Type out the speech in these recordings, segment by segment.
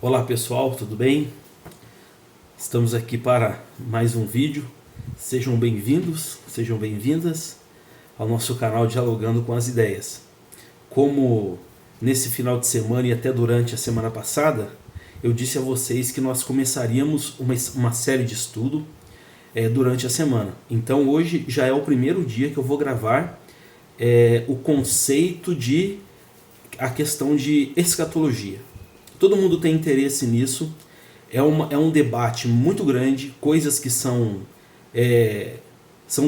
Olá pessoal, tudo bem? Estamos aqui para mais um vídeo. Sejam bem-vindos, sejam bem-vindas ao nosso canal Dialogando com as Ideias. Como nesse final de semana e até durante a semana passada, eu disse a vocês que nós começaríamos uma série de estudo durante a semana. Então hoje já é o primeiro dia que eu vou gravar o conceito de a questão de escatologia. Todo mundo tem interesse nisso, é um debate muito grande, coisas que são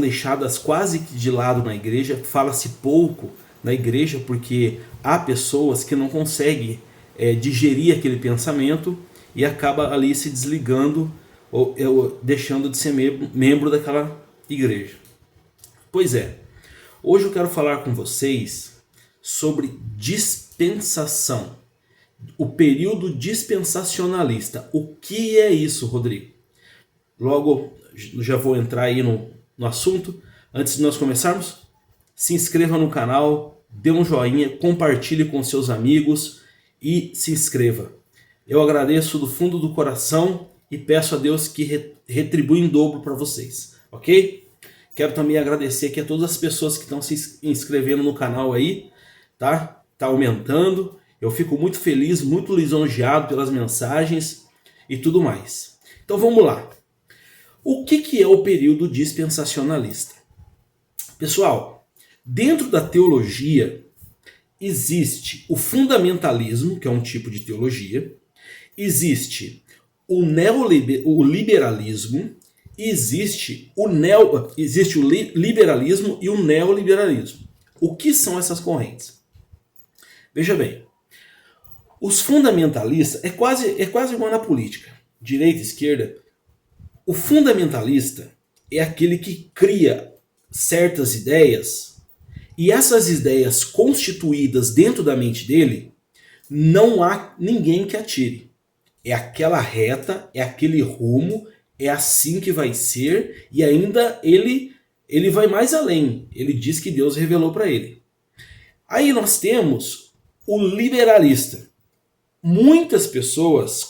deixadas quase que de lado na igreja, fala-se pouco na igreja porque há pessoas que não conseguem digerir aquele pensamento e acaba ali se desligando ou deixando de ser membro daquela igreja. Pois é, hoje eu quero falar com vocês sobre dispensação. O período dispensacionalista. O que é isso, Rodrigo? Logo, já vou entrar aí no assunto. Antes de nós começarmos, se inscreva no canal, dê um joinha, compartilhe com seus amigos e se inscreva. Eu agradeço do fundo do coração e peço a Deus que retribua em dobro para vocês, ok? Quero também agradecer aqui a todas as pessoas que estão se inscrevendo no canal aí, tá? Tá aumentando. Eu fico muito feliz, muito lisonjeado pelas mensagens e tudo mais. Então vamos lá. O que é o período dispensacionalista? Pessoal, dentro da teologia existe o fundamentalismo, que é um tipo de teologia, existe o liberalismo, existe o liberalismo e o neoliberalismo. O que são essas correntes? Veja bem. Os fundamentalistas, é quase igual na política, direita e esquerda. O fundamentalista é aquele que cria certas ideias e essas ideias constituídas dentro da mente dele, não há ninguém que atire. É aquela reta, é aquele rumo, é assim que vai ser e ainda ele vai mais além. Ele diz que Deus revelou para ele. Aí nós temos o liberalista. Muitas pessoas,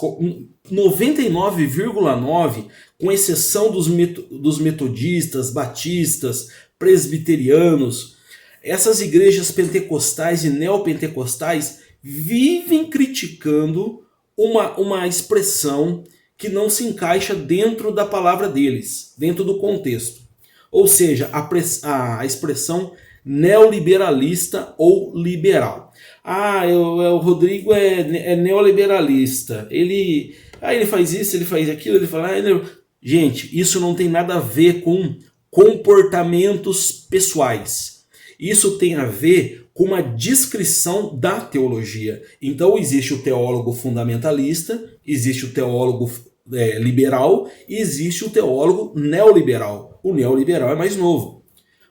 99,9%, com exceção dos metodistas, batistas, presbiterianos, essas igrejas pentecostais e neopentecostais vivem criticando uma expressão que não se encaixa dentro da palavra deles, dentro do contexto. Ou seja, a expressão neoliberalista ou liberal. O Rodrigo é neoliberalista. Ele faz isso, ele faz aquilo, ele fala... Gente, isso não tem nada a ver com comportamentos pessoais. Isso tem a ver com uma descrição da teologia. Então existe o teólogo fundamentalista, existe o teólogo liberal e existe o teólogo neoliberal. O neoliberal é mais novo.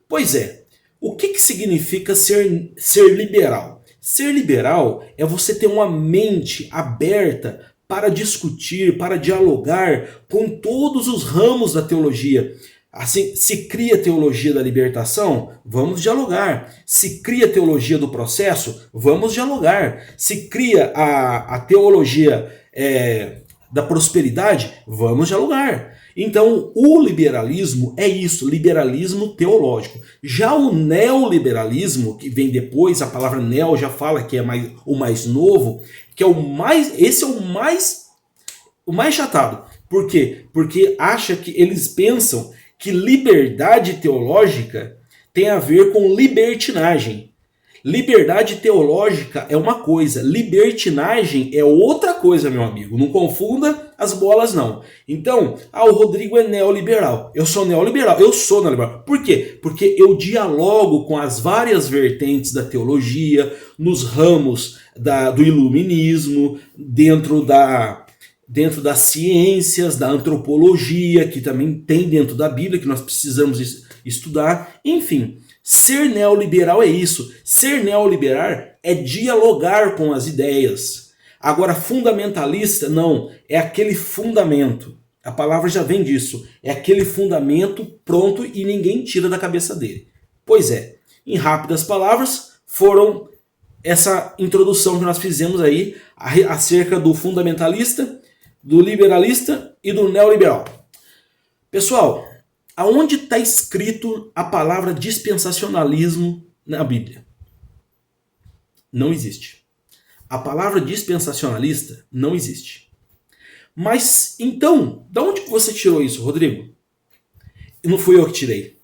Pois é, o que significa ser liberal? Ser liberal é você ter uma mente aberta para discutir, para dialogar com todos os ramos da teologia. Assim, se cria a teologia da libertação, vamos dialogar. Se cria a teologia do processo, vamos dialogar. Se cria a teologia da prosperidade, vamos dialogar. Então, o liberalismo é isso, liberalismo teológico. Já o neoliberalismo, que vem depois, a palavra neo já fala que é o mais novo, que é esse é o mais chatado. Por quê? Porque eles pensam que liberdade teológica tem a ver com libertinagem. Liberdade teológica é uma coisa, libertinagem é outra coisa, meu amigo. Não confunda as bolas, não. Então, o Rodrigo é neoliberal. Eu sou neoliberal. Eu sou neoliberal. Por quê? Porque eu dialogo com as várias vertentes da teologia, nos ramos do iluminismo, dentro das ciências, da antropologia, que também tem dentro da Bíblia, que nós precisamos estudar. Enfim... Ser neoliberal é isso. Ser neoliberal é dialogar com as ideias. Agora, fundamentalista, não. É aquele fundamento. A palavra já vem disso. É aquele fundamento pronto e ninguém tira da cabeça dele. Pois é, em rápidas palavras, foram essa introdução que nós fizemos aí acerca do fundamentalista, do liberalista e do neoliberal. Pessoal, aonde está escrito a palavra dispensacionalismo na Bíblia? Não existe. A palavra dispensacionalista não existe. Mas, então, de onde que você tirou isso, Rodrigo? Não fui eu que tirei.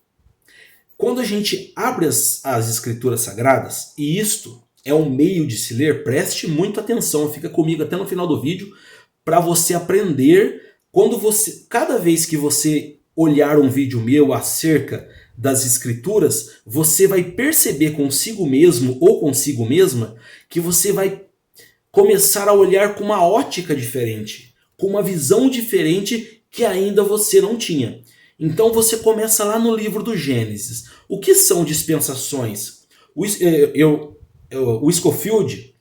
Quando a gente abre as escrituras sagradas, e isto é um meio de se ler, preste muita atenção, fica comigo até no final do vídeo, para você aprender, cada vez que você olhar um vídeo meu acerca das escrituras, você vai perceber consigo mesmo ou consigo mesma que você vai começar a olhar com uma ótica diferente, com uma visão diferente que ainda você não tinha. Então você começa lá no livro do Gênesis. O que são dispensações? O Scofield,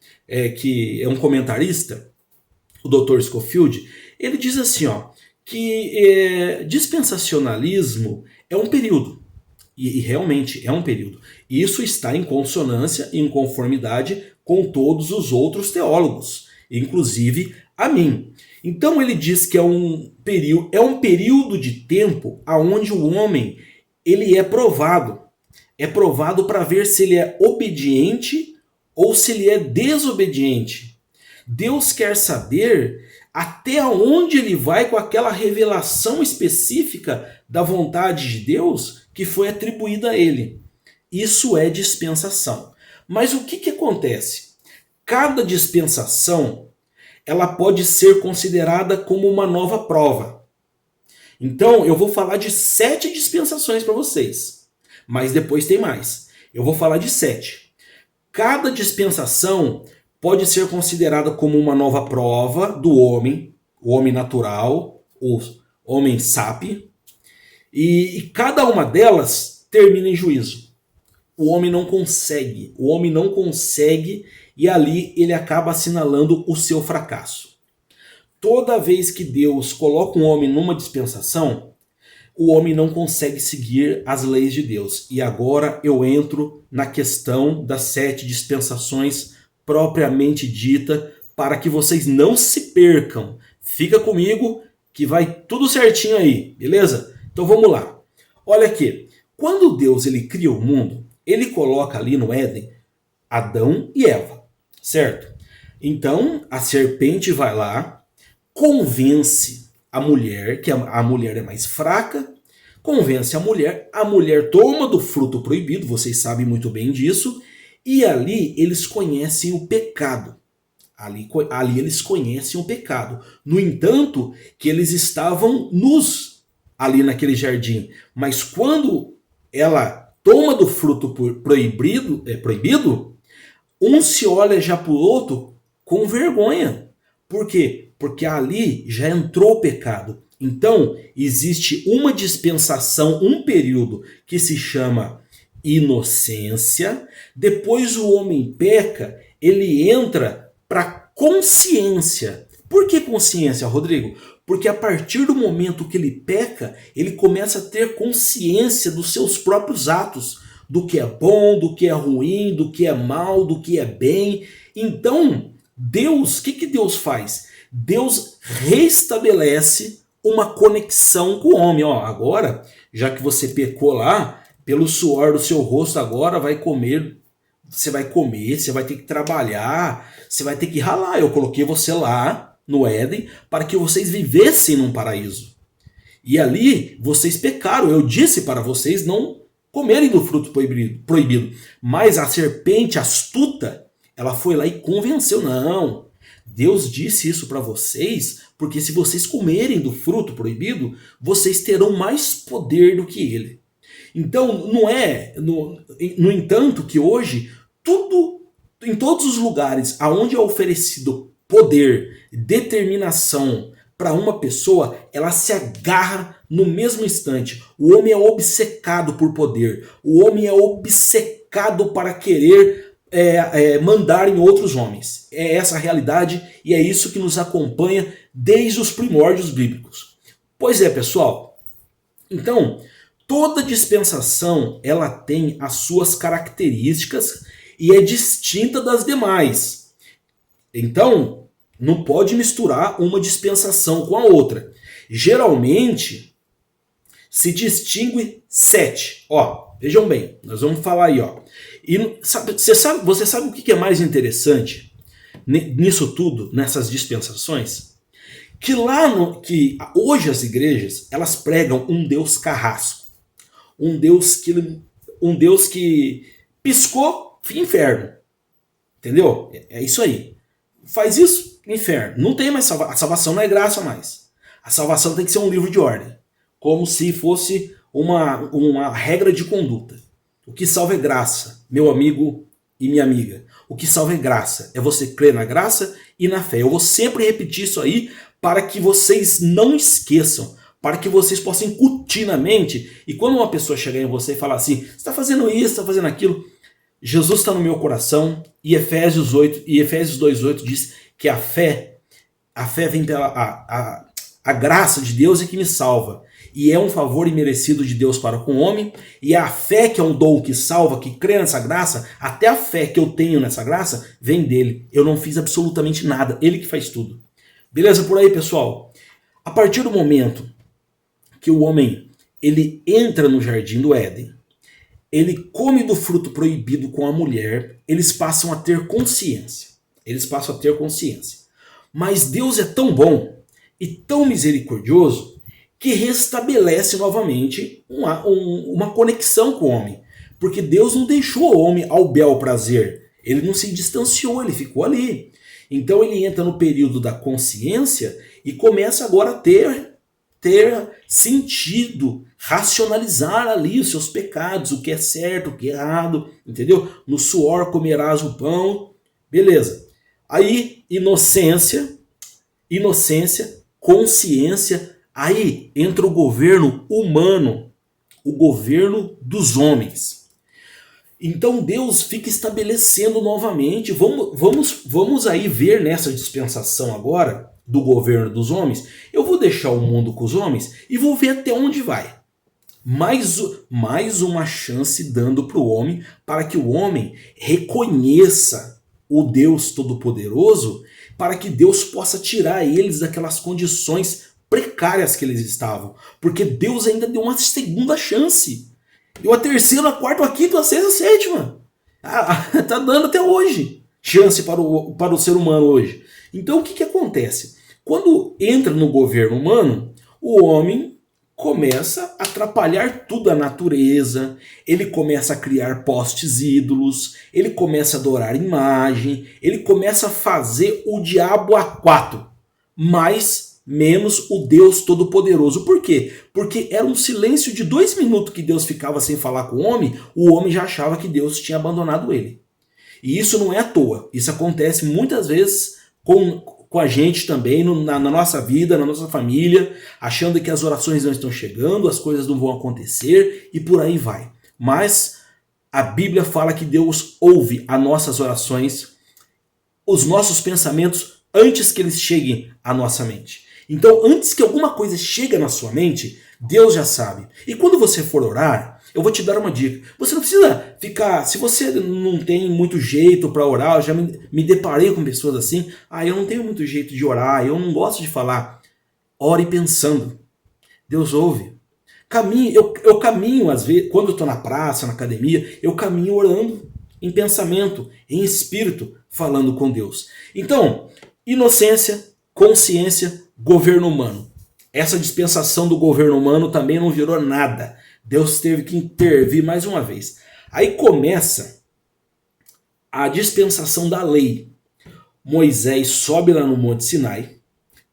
que é um comentarista, o Dr. Scofield, ele diz assim, que dispensacionalismo é um período. E realmente é um período. E isso está em consonância e em conformidade com todos os outros teólogos, inclusive a mim. Então ele diz que é um período de tempo onde o homem ele é provado. É provado para ver se ele é obediente ou se ele é desobediente. Deus quer saber até onde ele vai com aquela revelação específica da vontade de Deus que foi atribuída a ele. Isso é dispensação. Mas o que acontece? Cada dispensação ela pode ser considerada como uma nova prova. Então eu vou falar de 7 dispensações para vocês. Mas depois tem mais. Eu vou falar de 7. Cada dispensação pode ser considerada como uma nova prova do homem, o homem natural, o homem sábio, e cada uma delas termina em juízo. O homem não consegue e ali ele acaba assinalando o seu fracasso. Toda vez que Deus coloca um homem numa dispensação, o homem não consegue seguir as leis de Deus. E agora eu entro na questão das 7 dispensações propriamente dita, para que vocês não se percam. Fica comigo que vai tudo certinho aí, beleza? Então vamos lá. Olha aqui, quando Deus ele cria o mundo, ele coloca ali no Éden Adão e Eva, certo? Então a serpente vai lá, convence a mulher, que a mulher é mais fraca, convence a mulher toma do fruto proibido, vocês sabem muito bem disso, e ali eles conhecem o pecado. Ali eles conhecem o pecado. No entanto, que eles estavam nus ali naquele jardim. Mas quando ela toma do fruto proibido, um se olha já para o outro com vergonha. Por quê? Porque ali já entrou o pecado. Então, existe uma dispensação, um período que se chama inocência. Depois o homem peca, ele entra para consciência. Por que consciência, Rodrigo? Porque a partir do momento que ele peca, ele começa a ter consciência dos seus próprios atos, do que é bom, do que é ruim, do que é mal, do que é bem. Então, Deus, o que Deus faz? Deus restabelece uma conexão com o homem. Agora, já que você pecou lá, pelo suor do seu rosto agora vai comer, você vai ter que trabalhar, você vai ter que ralar. Eu coloquei você lá no Éden para que vocês vivessem num paraíso. E ali vocês pecaram. Eu disse para vocês não comerem do fruto proibido. Mas a serpente astuta, ela foi lá e convenceu. Não, Deus disse isso para vocês porque se vocês comerem do fruto proibido, vocês terão mais poder do que ele. Então, não é, no entanto, que hoje, em todos os lugares onde é oferecido poder, determinação para uma pessoa, ela se agarra no mesmo instante. O homem é obcecado por poder. O homem é obcecado para querer mandar em outros homens. É essa a realidade e é isso que nos acompanha desde os primórdios bíblicos. Pois é, pessoal. Então, toda dispensação ela tem as suas características e é distinta das demais. Então, não pode misturar uma dispensação com a outra. Geralmente, se distingue 7. Ó, vejam bem, nós vamos falar aí, ó. E você sabe o que é mais interessante nisso tudo, nessas dispensações? Que hoje as igrejas, elas pregam um Deus carrasco. Um Deus que piscou, inferno. Entendeu? É isso aí. Faz isso, inferno. Não tem mais salvação. A salvação não é graça mais. A salvação tem que ser um livro de ordem. Como se fosse uma regra de conduta. O que salva é graça, meu amigo e minha amiga. O que salva é graça. É você crer na graça e na fé. Eu vou sempre repetir isso aí para que vocês não esqueçam. Para que vocês possam incutir na mente. E quando uma pessoa chegar em você e falar assim, você está fazendo isso, está fazendo aquilo. Jesus está no meu coração. E Efésios 2:8 diz que a fé vem pela a graça de Deus é que me salva. E é um favor imerecido de Deus para com o homem, e a fé que é um dom que salva, que crê nessa graça, até a fé que eu tenho nessa graça, vem dele. Eu não fiz absolutamente nada, ele que faz tudo. Beleza por aí, pessoal? A partir do momento que o homem ele entra no jardim do Éden, ele come do fruto proibido com a mulher, eles passam a ter consciência. Mas Deus é tão bom e tão misericordioso que restabelece novamente uma conexão com o homem. Porque Deus não deixou o homem ao bel prazer. Ele não se distanciou, ele ficou ali. Então ele entra no período da consciência e começa agora a ter sentido, racionalizar ali os seus pecados, o que é certo, o que é errado, entendeu? No suor comerás o pão, beleza. Aí inocência, consciência, aí entra o governo humano, o governo dos homens. Então Deus fica estabelecendo novamente, vamos aí ver nessa dispensação agora do governo dos homens, eu vou deixar o mundo com os homens e vou ver até onde vai. Mais uma chance dando para o homem, para que o homem reconheça o Deus Todo-Poderoso, para que Deus possa tirar eles daquelas condições precárias que eles estavam. Porque Deus ainda deu uma segunda chance. Deu a terceira, a quarta, a quinta, a sexta, a sétima. Tá dando até hoje chance para o ser humano hoje. Então o que acontece? Quando entra no governo humano, o homem começa a atrapalhar tudo a natureza, ele começa a criar postes ídolos, ele começa a adorar imagem, ele começa a fazer o diabo a quatro, mas menos o Deus Todo-Poderoso. Por quê? Porque era um silêncio de 2 minutos que Deus ficava sem falar com o homem já achava que Deus tinha abandonado ele. E isso não é à toa, isso acontece muitas vezes com a gente também, na nossa vida, na nossa família, achando que as orações não estão chegando, as coisas não vão acontecer e por aí vai. Mas a Bíblia fala que Deus ouve as nossas orações, os nossos pensamentos, antes que eles cheguem à nossa mente. Então, antes que alguma coisa chegue na sua mente, Deus já sabe. E quando você for orar, eu vou te dar uma dica. Você não precisa ficar... Se você não tem muito jeito para orar, eu já me deparei com pessoas assim. Eu não tenho muito jeito de orar, eu não gosto de falar. Ore pensando. Deus ouve. Eu caminho, às vezes, quando eu estou na praça, na academia, eu caminho orando em pensamento, em espírito, falando com Deus. Então, inocência, consciência, governo humano. Essa dispensação do governo humano também não virou nada. Deus teve que intervir mais uma vez. Aí começa a dispensação da lei. Moisés sobe lá no Monte Sinai,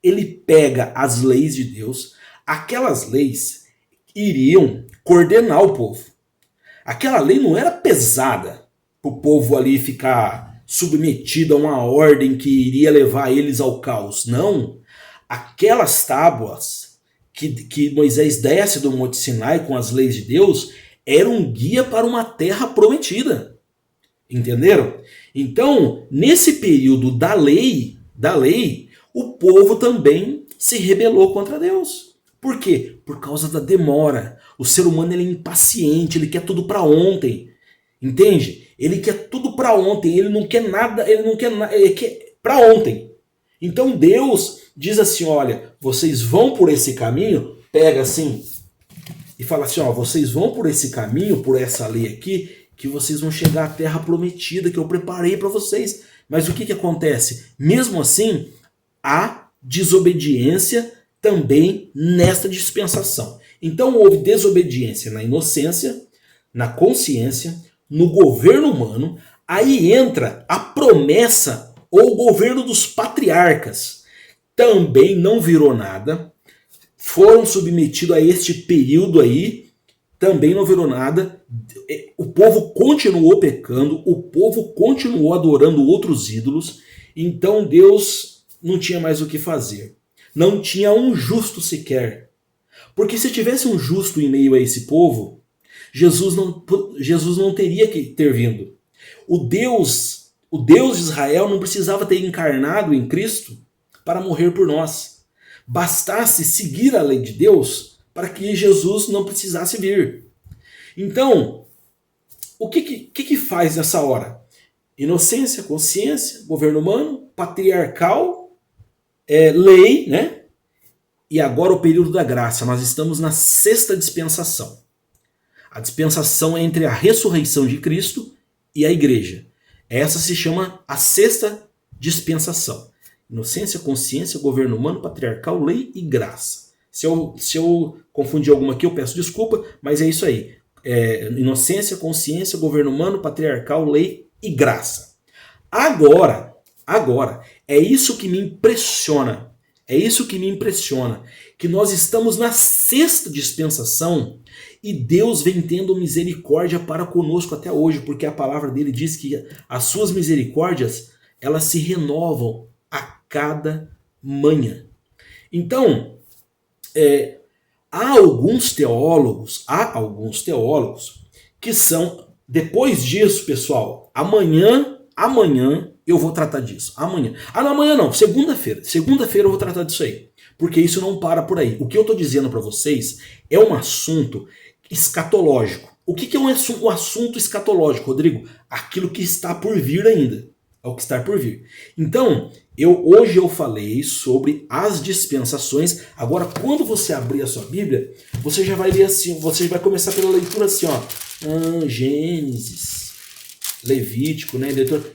ele pega as leis de Deus, aquelas leis iriam coordenar o povo. Aquela lei não era pesada para o povo ali ficar submetido a uma ordem que iria levar eles ao caos. Não. Aquelas tábuas que Moisés desce do Monte Sinai com as leis de Deus eram um guia para uma terra prometida. Entenderam? Então, nesse período da lei, o povo também se rebelou contra Deus. Por quê? Por causa da demora. O ser humano ele é impaciente, ele quer tudo para ontem. Entende? Ele quer tudo para ontem, ele não quer nada, ele quer para ontem. Então Deus diz assim, olha, vocês vão por esse caminho, pega assim e fala assim, ó, vocês vão por esse caminho, por essa lei aqui, que vocês vão chegar à terra prometida que eu preparei para vocês. Mas o que acontece? Mesmo assim, há desobediência também nesta dispensação. Então houve desobediência na inocência, na consciência, no governo humano, aí entra a promessa ou o governo dos patriarcas. Também não virou nada, foram submetidos a este período aí, também não virou nada, o povo continuou pecando, o povo continuou adorando outros ídolos, então Deus não tinha mais o que fazer. Não tinha um justo sequer. Porque se tivesse um justo em meio a esse povo, Jesus não teria que ter vindo. O Deus de Israel não precisava ter encarnado em Cristo para morrer por nós. Bastasse seguir a lei de Deus para que Jesus não precisasse vir. Então, o que faz nessa hora? Inocência, consciência, governo humano, patriarcal, lei, né? E agora o período da graça. Nós estamos na sexta dispensação. A dispensação é entre a ressurreição de Cristo e a igreja. Essa se chama a sexta dispensação. Inocência, consciência, governo humano, patriarcal, lei e graça. Se eu confundir alguma aqui, eu peço desculpa, mas é isso aí. Inocência, consciência, governo humano, patriarcal, lei e graça. Agora, é isso que me impressiona. É isso que me impressiona. Que nós estamos na sexta dispensação e Deus vem tendo misericórdia para conosco até hoje, porque a palavra dele diz que as suas misericórdias, elas se renovam a cada manhã. Então, há alguns teólogos que são, depois disso, pessoal, amanhã eu vou tratar disso. Amanhã não, segunda-feira eu vou tratar disso aí, porque isso não para por aí. O que eu estou dizendo para vocês é um assunto escatológico. O que é um assunto escatológico, Rodrigo? Aquilo que está por vir ainda. É o que está por vir. Então, hoje eu falei sobre as dispensações. Agora, quando você abrir a sua Bíblia, você já vai ler assim, você vai começar pela leitura assim, ó. Gênesis, Levítico, né?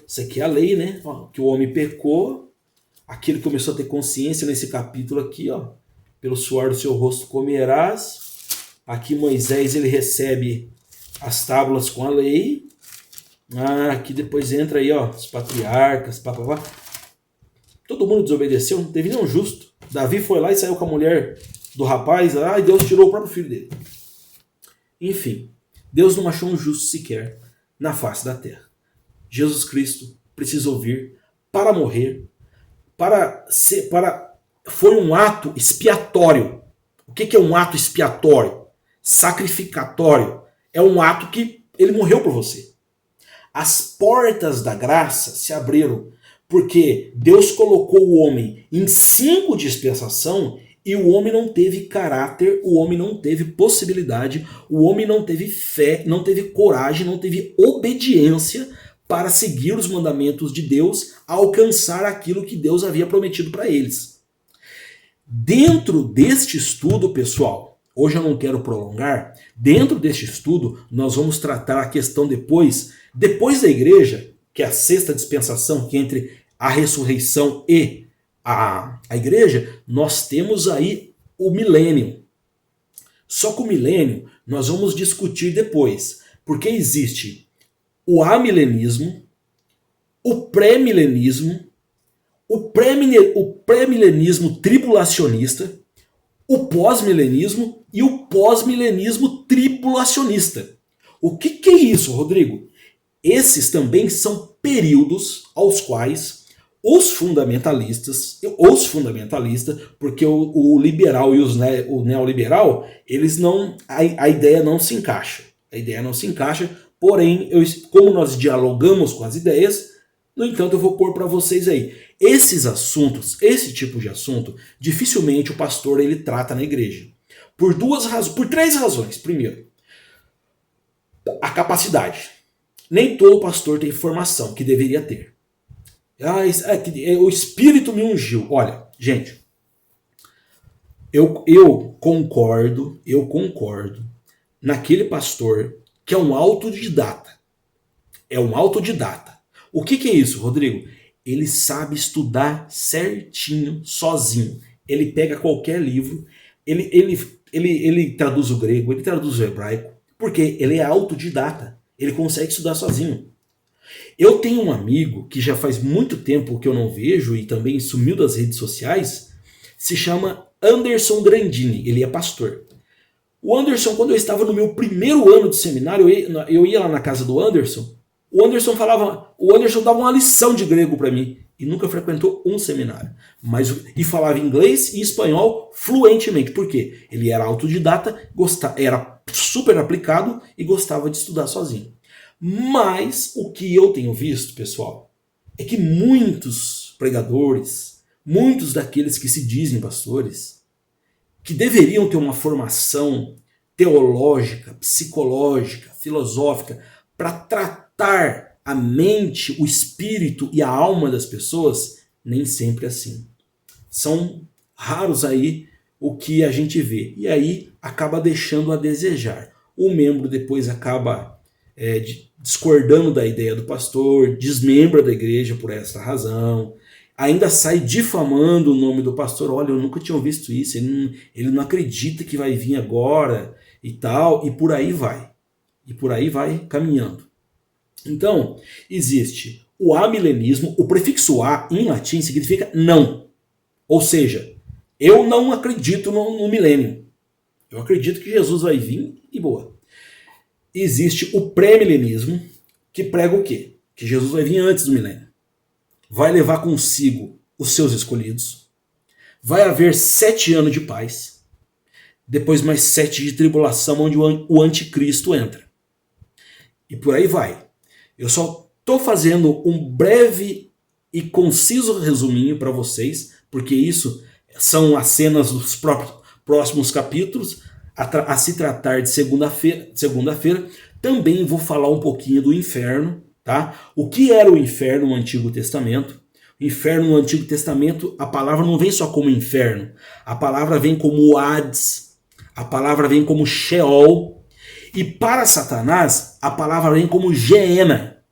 Isso aqui é a lei, né? Ó, que o homem pecou, aquele começou a ter consciência nesse capítulo aqui, ó. Pelo suor do seu rosto comerás. Aqui Moisés ele recebe as tábuas com a lei. Aqui depois entra aí, ó, os patriarcas, papapá. Todo mundo desobedeceu, não teve nenhum justo. Davi foi lá e saiu com a mulher do rapaz, e Deus tirou o próprio filho dele. Enfim, Deus não achou um justo sequer na face da terra. Jesus Cristo precisou vir para morrer, foi um ato expiatório. O que é um ato expiatório? Sacrificatório. É um ato que ele morreu por você. As portas da graça se abriram porque Deus colocou o homem em 5 dispensações e o homem não teve caráter, o homem não teve possibilidade, o homem não teve fé, não teve coragem, não teve obediência para seguir os mandamentos de Deus, alcançar aquilo que Deus havia prometido para eles. Dentro deste estudo, pessoal, hoje eu não quero prolongar, dentro deste estudo nós vamos tratar a questão depois da igreja, que é a sexta dispensação, que entre a ressurreição e a igreja, nós temos aí o milênio. Só que o milênio nós vamos discutir depois, porque existe o amilenismo, o pré-milenismo, o pré-milenismo tribulacionista, o pós-milenismo e o pós-milenismo tribulacionista. O que é isso, Rodrigo? Esses também são períodos aos quais os fundamentalistas, porque o liberal e o neoliberal, eles não, a ideia não se encaixa. A ideia não se encaixa, porém, como nós dialogamos com as ideias, no entanto, eu vou pôr para vocês aí. Esses assuntos, esse tipo de assunto, dificilmente o pastor ele trata na igreja. Por 3 razões. Primeiro, a capacidade. Nem todo pastor tem formação que deveria ter. O Espírito me ungiu. Olha, gente, eu concordo naquele pastor que é um autodidata. É um autodidata. O que é isso, Rodrigo? Ele sabe estudar certinho, sozinho. Ele pega qualquer livro, ele traduz o grego, ele traduz o hebraico, porque ele é autodidata. Ele consegue estudar sozinho. Eu tenho um amigo que já faz muito tempo que eu não vejo e também sumiu das redes sociais, se chama Anderson Grandini, ele é pastor. O Anderson, quando eu estava no meu primeiro ano de seminário, eu ia lá na casa do Anderson, o Anderson dava uma lição de grego para mim e nunca frequentou um seminário, e falava inglês e espanhol fluentemente. Por quê? Ele era autodidata, era super aplicado e gostava de estudar sozinho. Mas o que eu tenho visto, pessoal, é que muitos pregadores, muitos daqueles que se dizem pastores, que deveriam ter uma formação teológica, psicológica, filosófica, para tratar a mente, o espírito e a alma das pessoas, nem sempre assim. São raros aí o que a gente vê. E aí acaba deixando a desejar. O membro depois acaba discordando da ideia do pastor, desmembra da igreja por essa razão, ainda sai difamando o nome do pastor. Olha, eu nunca tinha visto isso, ele não acredita que vai vir agora e tal, e por aí vai. E por aí vai caminhando. Então, existe o amilenismo, o prefixo a em latim significa não. Ou seja, eu não acredito no milênio. Eu acredito que Jesus vai vir e boa. Existe o pré-milenismo, que prega o quê? Que Jesus vai vir antes do milênio. Vai levar consigo os seus escolhidos. Vai haver 7 anos de paz. Depois mais 7 de tribulação, onde o anticristo entra. E por aí vai. Eu só estou fazendo um breve e conciso resuminho para vocês, porque isso são as cenas dos próximos capítulos, a se tratar de segunda-feira. Também vou falar um pouquinho do inferno, tá? O que era o inferno no Antigo Testamento? O inferno no Antigo Testamento, a palavra não vem só como inferno, a palavra vem como Hades, a palavra vem como Sheol, e para Satanás, a palavra vem como Geena.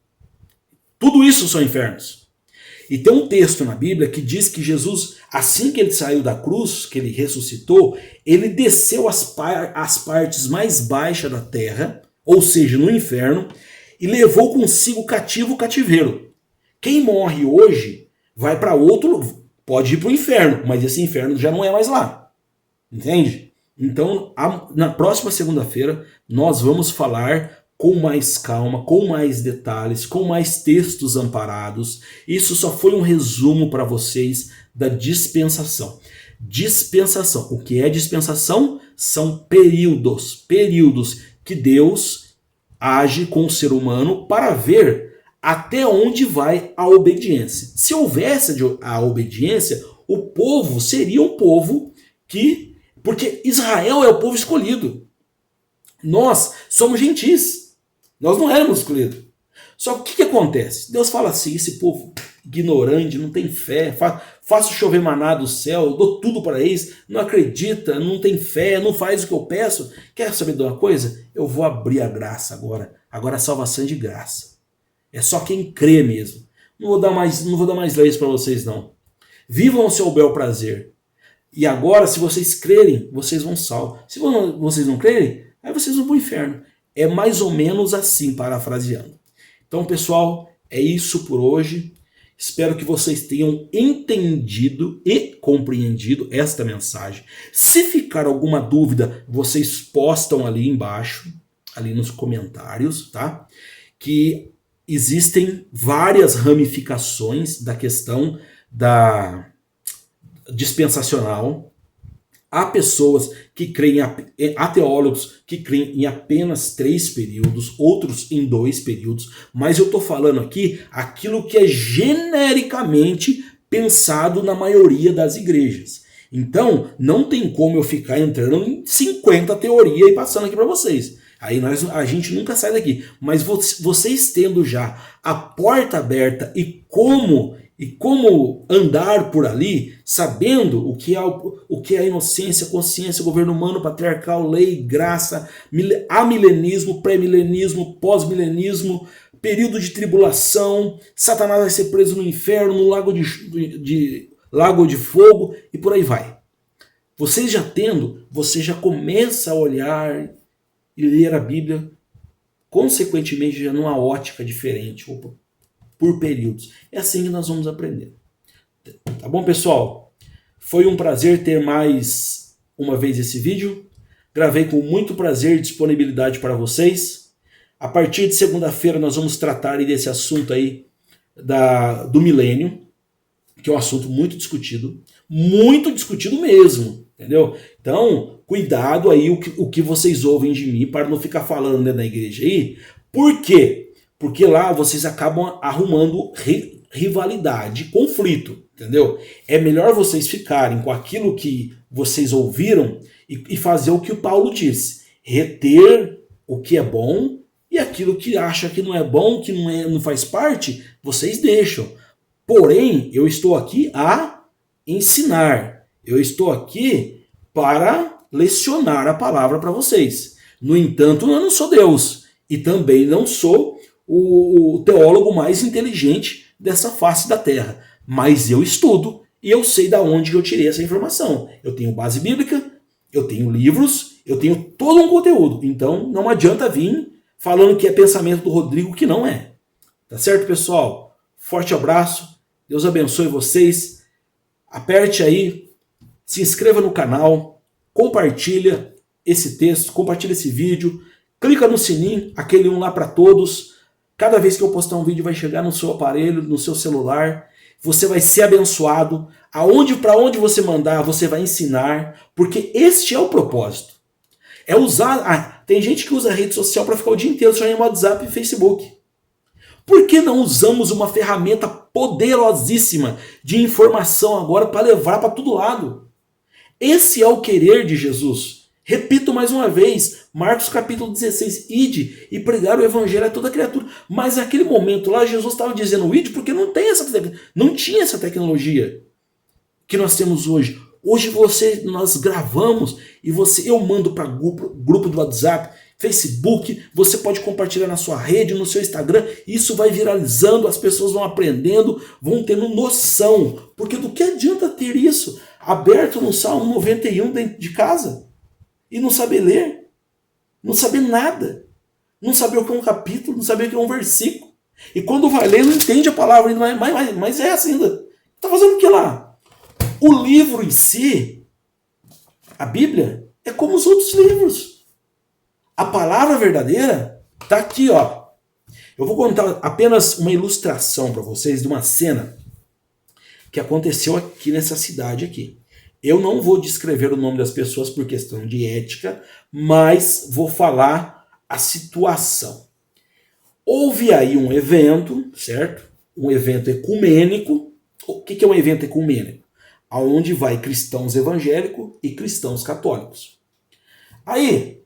Tudo isso são infernos. E tem um texto na Bíblia que diz que Jesus, assim que ele saiu da cruz, que ele ressuscitou, ele desceu às partes mais baixas da terra, ou seja, no inferno, e levou consigo cativo o cativeiro. Quem morre hoje vai para outro, pode ir para o inferno, mas esse inferno já não é mais lá. Entende? Então, na próxima segunda-feira, nós vamos falar com mais calma, com mais detalhes, com mais textos amparados. Isso só foi um resumo para vocês da dispensação. Dispensação. O que é dispensação? São períodos que Deus age com o ser humano para ver até onde vai a obediência. Se houvesse a obediência, o povo seria um povo que... Porque Israel é o povo escolhido. Nós somos gentis. Nós não éramos escolhidos. Só que o que acontece? Deus fala assim, esse povo ignorante, não tem fé, faço chover maná do céu, eu dou tudo para eles, não acredita, não tem fé, não faz o que eu peço. Quer saber de uma coisa? Eu vou abrir a graça agora. Agora a salvação é de graça. É só quem crê mesmo. Não vou dar mais leis para vocês não. Vivam o seu bel prazer. E agora, se vocês crerem, vocês vão salvo. Se vocês não crerem, aí vocês vão para o inferno. É mais ou menos assim, parafraseando. Então, pessoal, é isso por hoje. Espero que vocês tenham entendido e compreendido esta mensagem. Se ficar alguma dúvida, vocês postam ali embaixo, ali nos comentários, tá? Que existem várias ramificações da questão da dispensacional. Há pessoas que creem, há teólogos que creem em apenas 3 períodos, outros em 2 períodos, mas eu estou falando aqui aquilo que é genericamente pensado na maioria das igrejas. Então, não tem como eu ficar entrando em 50 teorias e passando aqui para vocês. Aí a gente nunca sai daqui. Mas vocês tendo já a porta aberta e como andar por ali, sabendo o que é a inocência, consciência, governo humano, patriarcal, lei, graça, amilenismo, pré-milenismo, pós-milenismo, período de tribulação, Satanás vai ser preso no inferno, no lago de fogo e por aí vai. Vocês já tendo, você já começa a olhar e ler a Bíblia, consequentemente, já numa ótica diferente, por períodos. É assim que nós vamos aprender. Tá bom, pessoal? Foi um prazer ter mais uma vez esse vídeo. Gravei com muito prazer e disponibilidade para vocês. A partir de segunda-feira nós vamos tratar aí desse assunto aí do milênio, que é um assunto muito discutido mesmo, entendeu? Então, cuidado aí o que vocês ouvem de mim para não ficar falando dentro da igreja aí. Por quê? Porque lá vocês acabam arrumando rivalidade, conflito, entendeu? É melhor vocês ficarem com aquilo que vocês ouviram e fazer o que o Paulo disse. Reter o que é bom e aquilo que acha que não é bom, que não faz parte, vocês deixam. Porém, eu estou aqui a ensinar. Eu estou aqui para lecionar a palavra para vocês. No entanto, eu não sou Deus. E também não sou o teólogo mais inteligente dessa face da terra. Mas eu estudo e eu sei de onde eu tirei essa informação. Eu tenho base bíblica, eu tenho livros, eu tenho todo um conteúdo. Então não adianta vir falando que é pensamento do Rodrigo, que não é. Tá certo, pessoal? Forte abraço. Deus abençoe vocês. Aperte aí, se inscreva no canal, compartilha esse texto, compartilha esse vídeo, clica no sininho, aquele lá para todos. Cada vez que eu postar um vídeo vai chegar no seu aparelho, no seu celular. Você vai ser abençoado. Para onde você mandar, você vai ensinar, porque este é o propósito. É usar. Tem gente que usa a rede social para ficar o dia inteiro só em WhatsApp e Facebook. Por que não usamos uma ferramenta poderosíssima de informação agora para levar para todo lado? Esse é o querer de Jesus. Repito mais uma vez, Marcos capítulo 16, ide e pregar o evangelho a toda criatura. Mas naquele momento lá, Jesus estava dizendo ide porque não tinha essa tecnologia que nós temos hoje. Hoje nós gravamos e eu mando para grupo do WhatsApp, Facebook, você pode compartilhar na sua rede, no seu Instagram, isso vai viralizando, as pessoas vão aprendendo, vão tendo noção. Porque do que adianta ter isso aberto no Salmo 91 dentro de casa e não saber ler, não saber nada, não saber o que é um capítulo, não saber o que é um versículo. E quando vai ler, não entende a palavra, mas é assim ainda. Está fazendo o que lá? O livro em si, a Bíblia, é como os outros livros. A palavra verdadeira está aqui, ó. Eu vou contar apenas uma ilustração para vocês de uma cena que aconteceu aqui nessa cidade aqui. Eu não vou descrever o nome das pessoas por questão de ética, mas vou falar a situação. Houve aí um evento, certo? Um evento ecumênico. O que é um evento ecumênico? Onde vai cristãos evangélicos e cristãos católicos. Aí,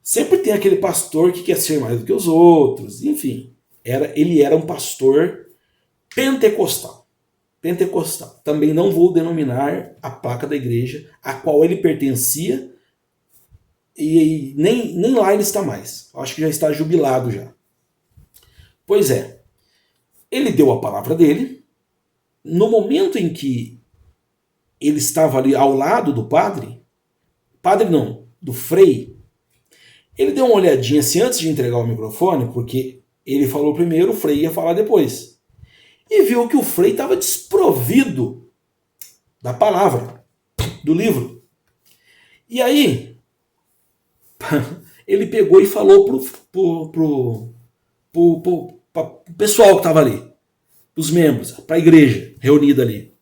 sempre tem aquele pastor que quer ser mais do que os outros, enfim. Ele era um pastor pentecostal. Também não vou denominar a placa da igreja a qual ele pertencia e nem lá ele está mais. Acho que já está jubilado já. Pois é, ele deu a palavra dele. No momento em que ele estava ali ao lado do do frei, ele deu uma olhadinha assim antes de entregar o microfone, porque ele falou primeiro, o frei ia falar depois. E viu que o frei estava desprovido da palavra, do livro. E aí, ele pegou e falou pro pessoal que estava ali, os membros, para a igreja reunida ali.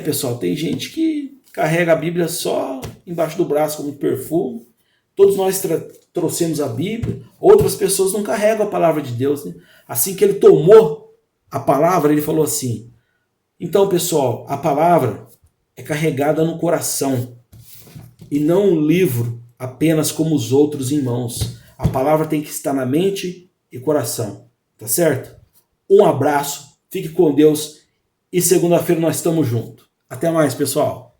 Pessoal, tem gente que carrega a Bíblia só embaixo do braço como perfume. Todos nós trouxemos a Bíblia. Outras pessoas não carregam a palavra de Deus, né? Assim que ele tomou a palavra, ele falou assim: então, pessoal, a palavra é carregada no coração e não um livro apenas como os outros em mãos. A palavra tem que estar na mente e coração, tá certo? Um abraço, fique com Deus e segunda-feira nós estamos juntos. Até mais, pessoal.